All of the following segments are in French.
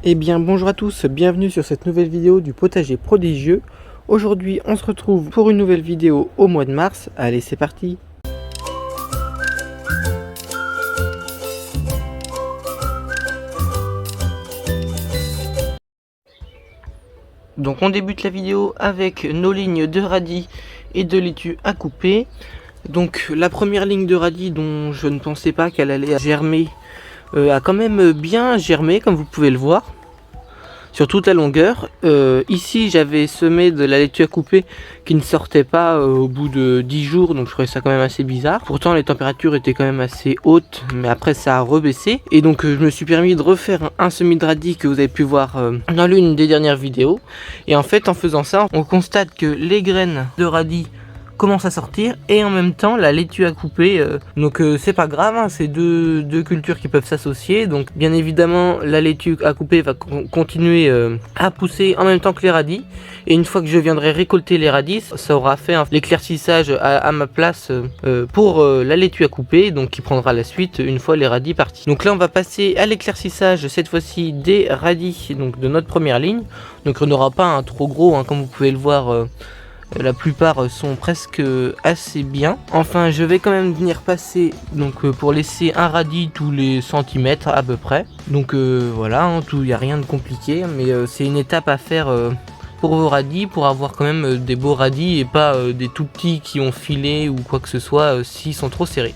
Eh bien bonjour à tous, bienvenue sur cette nouvelle vidéo du potager prodigieux. Aujourd'hui on se retrouve pour une nouvelle vidéo au mois de mars. Allez, c'est parti. Donc on débute la vidéo avec nos lignes de radis et de laitue à couper. Donc la première ligne de radis dont je ne pensais pas qu'elle allait germer a quand même bien germé, comme vous pouvez le voir, sur toute la longueur. Ici j'avais semé de la laitue à couper qui ne sortait pas au bout de 10 jours, donc je trouvais ça quand même assez bizarre. Pourtant les températures étaient quand même assez hautes, mais après ça a rebaissé. Et donc je me suis permis de refaire un semis de radis que vous avez pu voir dans l'une des dernières vidéos. Et en fait en faisant ça, on constate que les graines de radis commence à sortir et en même temps la laitue à couper, donc c'est pas grave, hein, c'est deux cultures qui peuvent s'associer. Donc bien évidemment la laitue à couper va continuer à pousser en même temps que les radis, et une fois que je viendrai récolter les radis, ça aura fait l'éclaircissage à ma place pour la laitue à couper, donc qui prendra la suite une fois les radis partis. Donc là on va passer à l'éclaircissage cette fois-ci des radis, donc de notre première ligne. Donc on n'aura pas un trop gros, hein, comme vous pouvez le voir. La plupart sont presque assez bien. Enfin, je vais quand même venir passer, donc pour laisser un radis tous les centimètres à peu près. Donc voilà, hein, il n'y a rien de compliqué, mais c'est une étape à faire pour vos radis, pour avoir quand même des beaux radis et pas des tout petits qui ont filé ou quoi que ce soit s'ils sont trop serrés.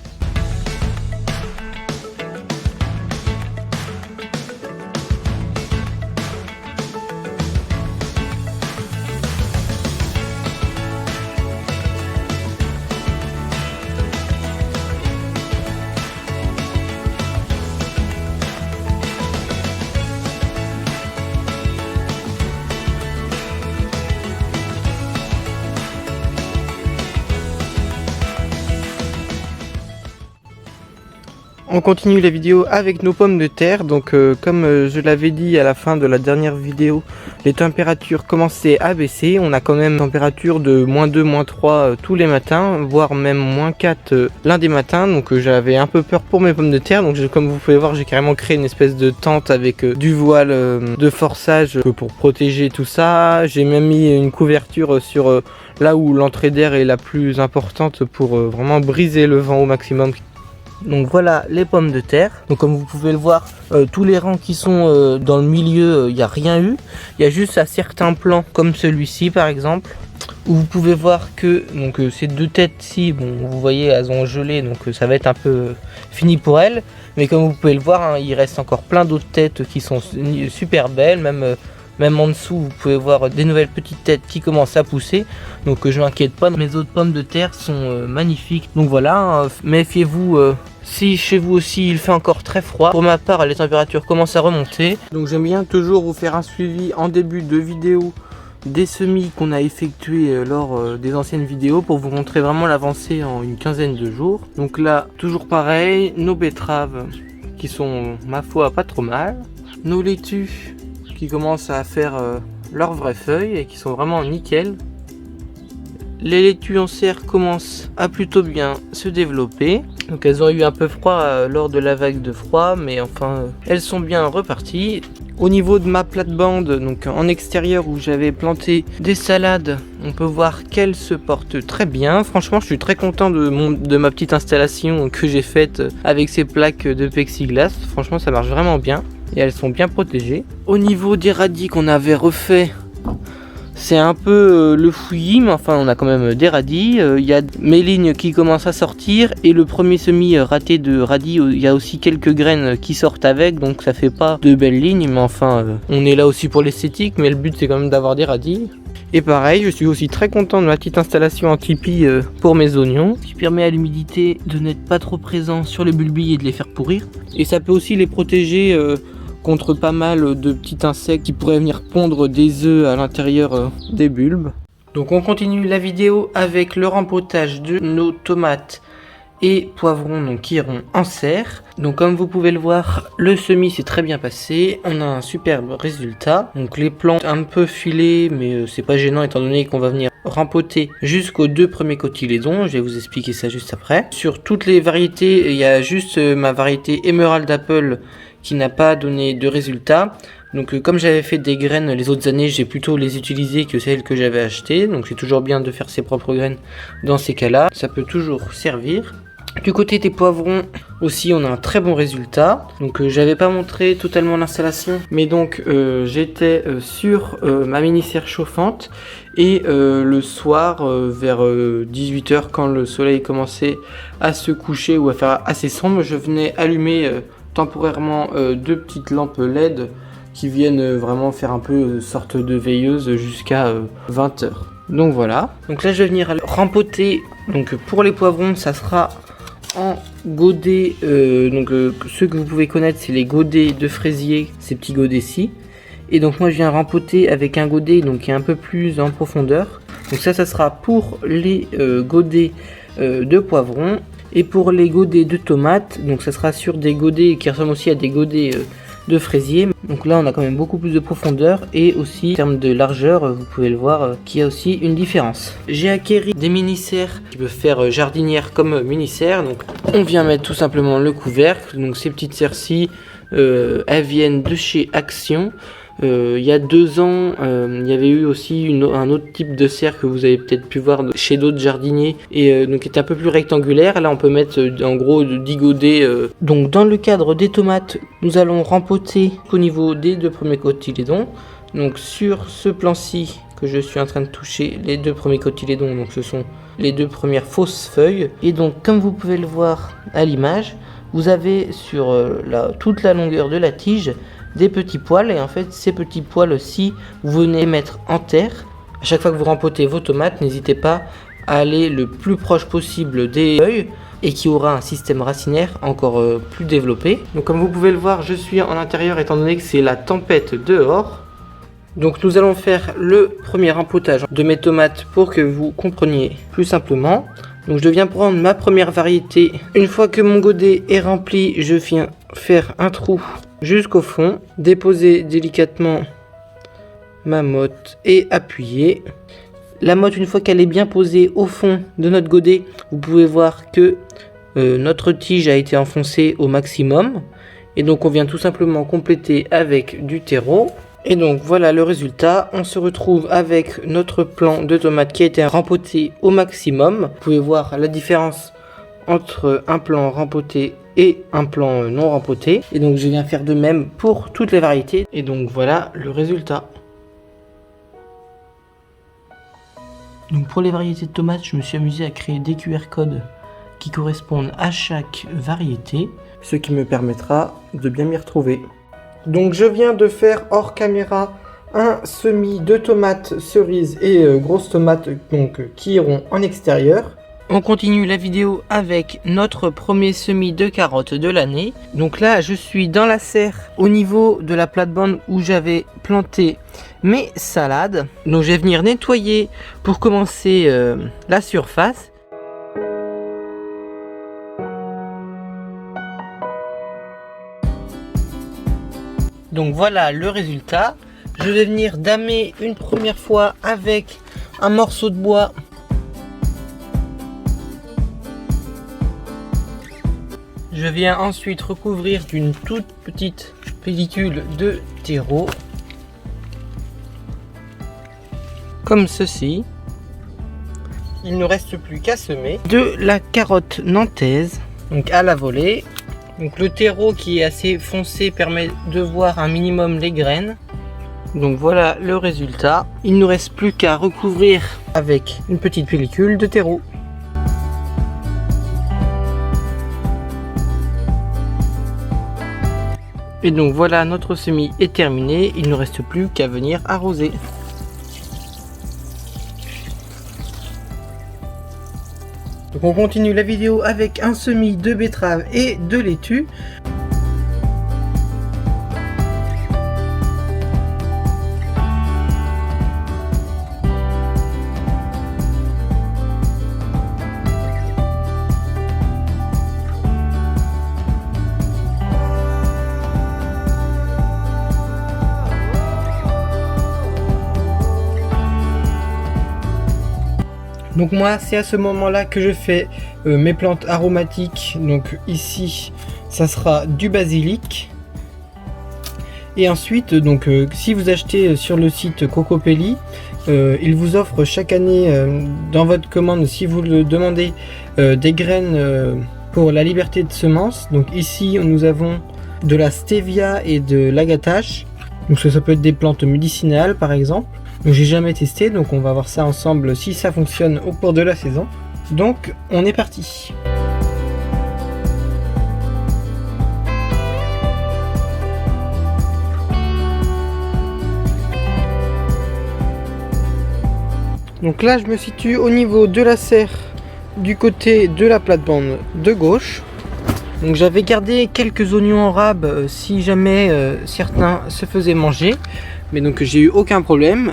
On continue la vidéo avec nos pommes de terre. Donc comme je l'avais dit à la fin de la dernière vidéo, les températures commençaient à baisser. On a quand même une température de -2, -3 tous les matins, voire même -4 l'un des matins. Donc j'avais un peu peur pour mes pommes de terre. Donc comme vous pouvez voir, j'ai carrément créé une espèce de tente avec du voile de forçage pour protéger tout ça. J'ai même mis une couverture sur là où l'entrée d'air est la plus importante pour vraiment briser le vent au maximum. Donc voilà les pommes de terre. Donc comme vous pouvez le voir, tous les rangs qui sont dans le milieu, il n'y a rien eu. Il y a juste à certains plants, comme celui-ci par exemple, où vous pouvez voir que donc ces deux têtes-ci, bon, vous voyez, elles ont gelé, donc ça va être un peu fini pour elles. Mais comme vous pouvez le voir, hein, il reste encore plein d'autres têtes qui sont super belles, même en dessous vous pouvez voir des nouvelles petites têtes qui commencent à pousser. Donc je m'inquiète pas, mes autres pommes de terre sont magnifiques. Donc voilà, hein, méfiez-vous si chez vous aussi il fait encore très froid. Pour ma part, les températures commencent à remonter. Donc j'aime bien toujours vous faire un suivi en début de vidéo des semis qu'on a effectués lors des anciennes vidéos, pour vous montrer vraiment l'avancée en une quinzaine de jours. Donc là toujours pareil, nos betteraves qui sont ma foi pas trop mal, nos laitues qui commencent à faire leurs vraies feuilles et qui sont vraiment nickel. Les laitues en serre commencent à plutôt bien se développer. Donc elles ont eu un peu froid lors de la vague de froid, mais enfin elles sont bien reparties. Au niveau de ma plate-bande, donc en extérieur où j'avais planté des salades, on peut voir qu'elle se porte très bien. Franchement, je suis très content de ma petite installation que j'ai faite avec ces plaques de plexiglas. Franchement, ça marche vraiment bien et elles sont bien protégées. Au niveau des radis qu'on avait refait, c'est un peu le fouillis, mais enfin on a quand même des radis. Il y a mes lignes qui commencent à sortir, et le premier semis raté de radis, il y a aussi quelques graines qui sortent avec, donc ça fait pas de belles lignes, mais enfin on est là aussi pour l'esthétique, mais le but c'est quand même d'avoir des radis. Et pareil, je suis aussi très content de ma petite installation en tipi pour mes oignons, qui permet à l'humidité de n'être pas trop présent sur les bulbilles et de les faire pourrir. Et ça peut aussi les protéger contre pas mal de petits insectes qui pourraient venir pondre des œufs à l'intérieur des bulbes. Donc on continue la vidéo avec le rempotage de nos tomates et poivrons, donc qui iront en serre. Donc comme vous pouvez le voir, le semis s'est très bien passé, on a un superbe résultat. Donc les plantes un peu filées, mais c'est pas gênant étant donné qu'on va venir rempoter jusqu'aux 2 premiers cotylédons. Je vais vous expliquer ça juste après. Sur toutes les variétés, il y a juste ma variété Emerald Apple qui n'a pas donné de résultat. Donc comme j'avais fait des graines les autres années, j'ai plutôt les utilisées que celles que j'avais achetées. Donc c'est toujours bien de faire ses propres graines dans ces cas-là, ça peut toujours servir. Du côté des poivrons aussi, on a un très bon résultat. Donc j'avais pas montré totalement l'installation, mais donc j'étais sur ma mini serre chauffante et le soir vers 18 h, quand le soleil commençait à se coucher ou à faire assez sombre, je venais allumer temporairement deux petites lampes LED qui viennent vraiment faire un peu sorte de veilleuse jusqu'à 20 h. Donc voilà. Donc là je vais venir rempoter. Donc pour les poivrons, ça sera en godets, ceux que vous pouvez connaître, c'est les godets de fraisier, ces petits godets-ci. Et donc moi je viens rempoter avec un godet donc qui est un peu plus en profondeur. Donc ça sera pour les godets de poivrons. Et pour les godets de tomates, donc ça sera sur des godets qui ressemblent aussi à des godets de fraisier. Donc là on a quand même beaucoup plus de profondeur, et aussi en termes de largeur, vous pouvez le voir qu'il y a aussi une différence. J'ai acquéri des mini-serres qui peuvent faire jardinière comme mini-serre. Donc on vient mettre tout simplement le couvercle. Donc ces petites serres-ci, elles viennent de chez Action. Il y a 2 ans, il y avait eu aussi un autre type de serre que vous avez peut-être pu voir chez d'autres jardiniers, et donc qui est un peu plus rectangulaire. Là on peut mettre en gros 10 godets. Donc dans le cadre des tomates, nous allons rempoter au niveau des 2 premiers cotylédons. Donc sur ce plan-ci que je suis en train de toucher, les 2 premiers cotylédons, donc ce sont les 2 premières fausses feuilles. Et donc comme vous pouvez le voir à l'image, vous avez sur toute la longueur de la tige des petits poils, et en fait ces petits poils-ci vous venez mettre en terre. À chaque fois que vous rempotez vos tomates, n'hésitez pas à aller le plus proche possible des feuilles, et qui aura un système racinaire encore plus développé. Donc comme vous pouvez le voir, je suis en intérieur étant donné que c'est la tempête dehors. Donc nous allons faire le premier rempotage de mes tomates pour que vous compreniez plus simplement. Donc je viens prendre ma première variété. Une fois que mon godet est rempli, je viens faire un trou jusqu'au fond, déposer délicatement ma motte et appuyer. La motte, une fois qu'elle est bien posée au fond de notre godet, vous pouvez voir que notre tige a été enfoncée au maximum, et donc on vient tout simplement compléter avec du terreau. Et donc voilà le résultat. On se retrouve avec notre plant de tomates qui a été rempoté au maximum. Vous pouvez voir la différence entre un plant rempoté et un plant non rempoté. Et donc je viens faire de même pour toutes les variétés. Et donc voilà le résultat. Donc pour les variétés de tomates, je me suis amusé à créer des QR codes qui correspondent à chaque variété, ce qui me permettra de bien m'y retrouver. Donc je viens de faire hors caméra un semis de tomates cerises et grosses tomates donc, qui iront en extérieur. On continue la vidéo avec notre premier semis de carottes de l'année. Donc là je suis dans la serre au niveau de la plate-bande où j'avais planté mes salades. Donc je vais venir nettoyer pour commencer la surface. Donc voilà le résultat. Je vais venir damer une première fois avec un morceau de bois. Je viens ensuite recouvrir d'une toute petite pellicule de terreau, comme ceci. Il ne reste plus qu'à semer de la carotte nantaise, donc à la volée. Donc le terreau qui est assez foncé permet de voir un minimum les graines. Donc voilà le résultat. Il ne nous reste plus qu'à recouvrir avec une petite pellicule de terreau. Et donc voilà, notre semis est terminé. Il ne reste plus qu'à venir arroser. Donc on continue la vidéo avec un semis de betterave et de laitue. Donc moi c'est à ce moment là que je fais mes plantes aromatiques. Donc ici ça sera du basilic Et ensuite, donc, si vous achetez sur le site Cocopelli, il vous offre chaque année dans votre commande, si vous le demandez, des graines pour la liberté de semences. Donc ici, nous avons de la stevia et de l'agatache. Donc ça peut être des plantes médicinales par exemple. Donc j'ai jamais testé, donc on va voir ça ensemble si ça fonctionne au cours de la saison. Donc on est parti. Donc là, je me situe au niveau de la serre du côté de la plate-bande de gauche. Donc j'avais gardé quelques oignons en rab si jamais certains se faisaient manger. Mais donc j'ai eu aucun problème.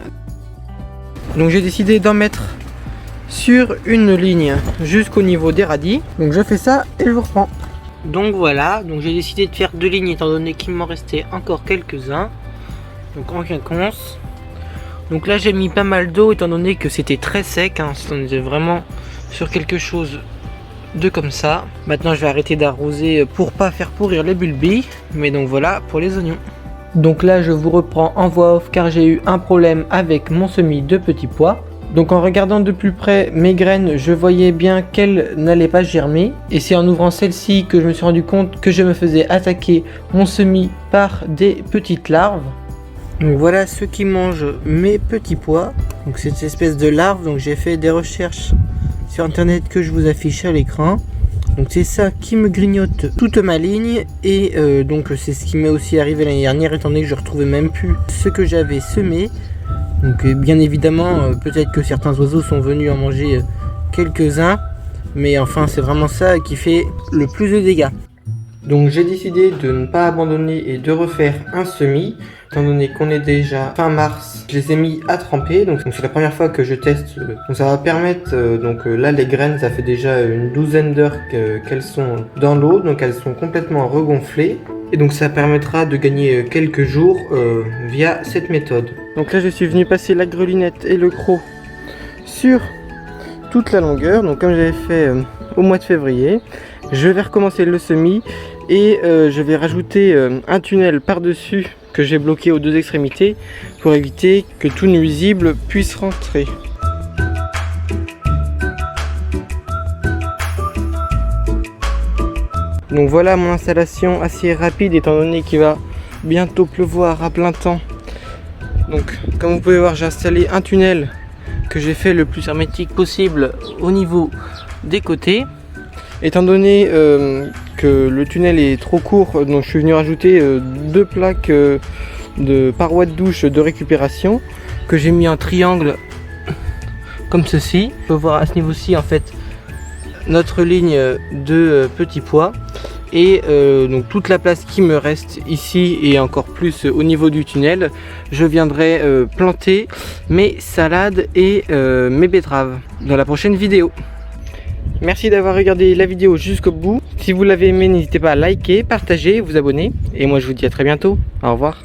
Donc j'ai décidé d'en mettre sur une ligne jusqu'au niveau des radis. Donc je fais ça et je vous reprends. Donc voilà, donc j'ai décidé de faire 2 lignes étant donné qu'il m'en restait encore quelques-uns. Donc en quinconce. Donc là j'ai mis pas mal d'eau étant donné que c'était très sec, hein, on était vraiment sur quelque chose de comme ça. Maintenant je vais arrêter d'arroser pour pas faire pourrir les bulbilles, mais donc voilà pour les oignons. Donc là je vous reprends en voix off car j'ai eu un problème avec mon semis de petits pois. Donc en regardant de plus près mes graines, je voyais bien qu'elles n'allaient pas germer. Et c'est en ouvrant celle-ci que je me suis rendu compte que je me faisais attaquer mon semis par des petites larves. Donc voilà ceux qui mangent mes petits pois. Donc cette espèce de larve. Donc j'ai fait des recherches sur internet que je vous affiche à l'écran. Donc c'est ça qui me grignote toute ma ligne. Et donc c'est ce qui m'est aussi arrivé l'année dernière, étant donné que je retrouvais même plus ce que j'avais semé. Donc bien évidemment peut-être que certains oiseaux sont venus en manger quelques-uns. Mais enfin c'est vraiment ça qui fait le plus de dégâts. Donc j'ai décidé de ne pas abandonner et de refaire un semis, étant donné qu'on est déjà fin mars. Je les ai mis à tremper, donc c'est la première fois que je teste. Donc ça va permettre, là les graines, ça fait déjà une douzaine d'heures qu'elles sont dans l'eau, donc elles sont complètement regonflées. Et donc ça permettra de gagner quelques jours via cette méthode. Donc là je suis venu passer la grelinette et le croc sur toute la longueur, donc comme j'avais fait au mois de février. Je vais recommencer le semis et je vais rajouter un tunnel par-dessus que j'ai bloqué aux 2 extrémités pour éviter que tout nuisible puisse rentrer. Donc voilà mon installation assez rapide étant donné qu'il va bientôt pleuvoir à plein temps. Donc comme vous pouvez voir, j'ai installé un tunnel que j'ai fait le plus hermétique possible au niveau des côtés. Étant donné que le tunnel est trop court, donc je suis venu rajouter 2 plaques de parois de douche de récupération que j'ai mis en triangle comme ceci. On peut voir à ce niveau-ci en fait notre ligne de petits pois et donc toute la place qui me reste ici et encore plus au niveau du tunnel, je viendrai planter mes salades et mes betteraves dans la prochaine vidéo. Merci d'avoir regardé la vidéo jusqu'au bout. Si vous l'avez aimé, n'hésitez pas à liker, partager, vous abonner. Et moi je vous dis à très bientôt. Au revoir.